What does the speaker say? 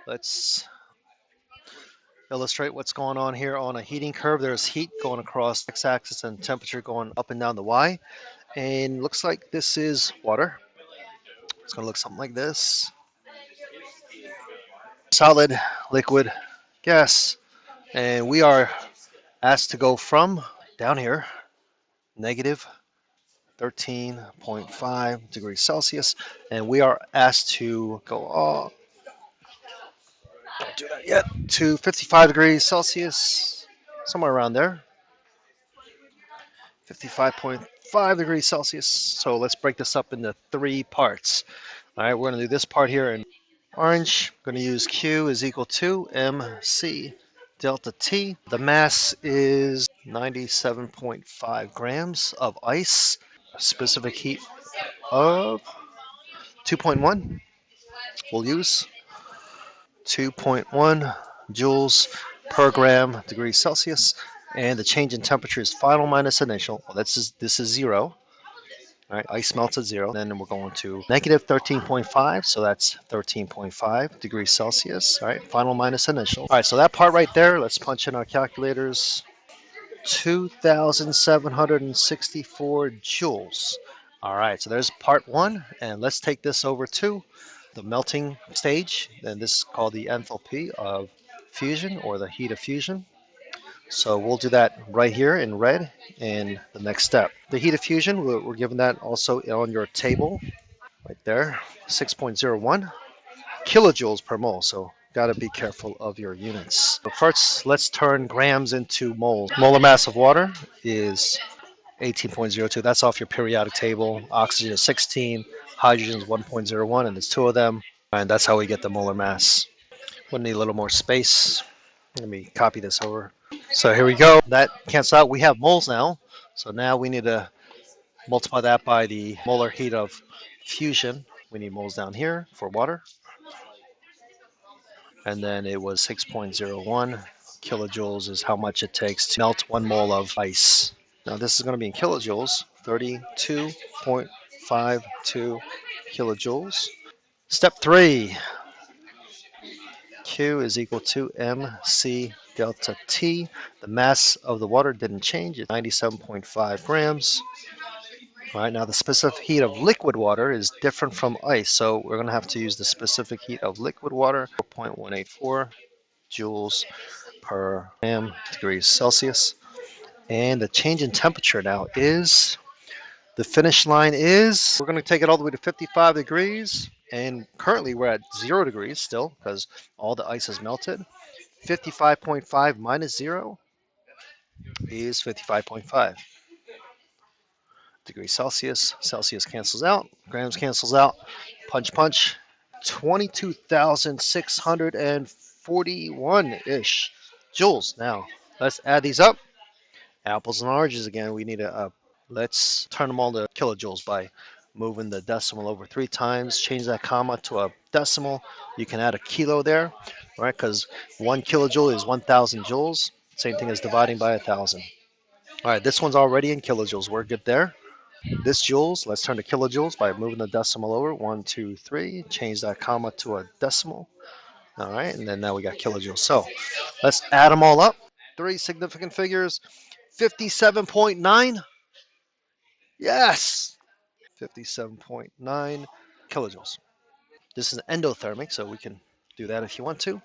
Let's illustrate what's going on here on a heating curve. There's heat going across the x-axis and temperature going up and down the y. And looks like this is water. It's going to look something like this. Solid, liquid, gas. And we are asked to go from down here, negative 13.5 degrees Celsius. And we are asked to go all, don't do that yet, to 55 degrees Celsius, somewhere around there. 55.5 degrees Celsius. So let's break this up into 3 parts. All right, we're going to do this part here in orange. I'm going to use Q is equal to MC delta T. The mass is 97.5 grams of ice. Specific heat of 2.1. We'll use 2.1 joules per gram degrees Celsius. And the change in temperature is final minus initial. Well, this is 0. All right, ice melts at 0. Then we're going to negative 13.5, so that's 13.5 degrees Celsius. All right, final minus initial. All right, so that part right there, let's punch in our calculators. 2,764 joules. All right, so there's part 1, and let's take this over to the melting stage. And this is called the enthalpy of fusion, or the heat of fusion. So we'll do that right here in red in the next step. The heat of fusion, we're given that also on your table right there, 6.01 kilojoules per mole. So got to be careful of your units. So first, let's turn grams into moles. Molar mass of water is 18.02. That's off your periodic table. Oxygen is 16, hydrogen is 1.01, and there's 2 of them. And that's how we get the molar mass. We'll need a little more space. Let me copy this over. So here we go. That cancels out. We have moles now. So now we need to multiply that by the molar heat of fusion. We need moles down here for water. And then it was 6.01 kilojoules is how much it takes to melt 1 mole of ice. Now this is going to be in kilojoules, 32.52 kilojoules. Step 3. Q is equal to MC delta T. The mass of the water didn't change. It's 97.5 grams. All right, now the specific heat of liquid water is different from ice, so we're going to have to use the specific heat of liquid water, 4.184 joules per gram degrees Celsius. And the change in temperature now is, the finish line is, we're going to take it all the way to 55 degrees. And currently we're at 0 degrees still because all the ice has melted. 55.5 minus 0 is 55.5 degrees Celsius. Celsius cancels out. Grams cancels out. Punch, punch. 22,641-ish joules. Now, let's add these up. Apples and oranges again. We need a, let's turn them all to kilojoules by moving the decimal over 3 times. Change that comma to a decimal. You can add a kilo there, right? Because 1 kilojoule is 1,000 joules. Same thing as dividing by 1,000. All right, this one's already in kilojoules. We're good there. This joules, let's turn to kilojoules by moving the decimal over. 1, 2, 3. Change that comma to a decimal. All right, and then now we got kilojoules. So let's add them all up. 3 significant figures. 57.9. Yes. 57.9 kilojoules. This is endothermic, so we can do that if you want to.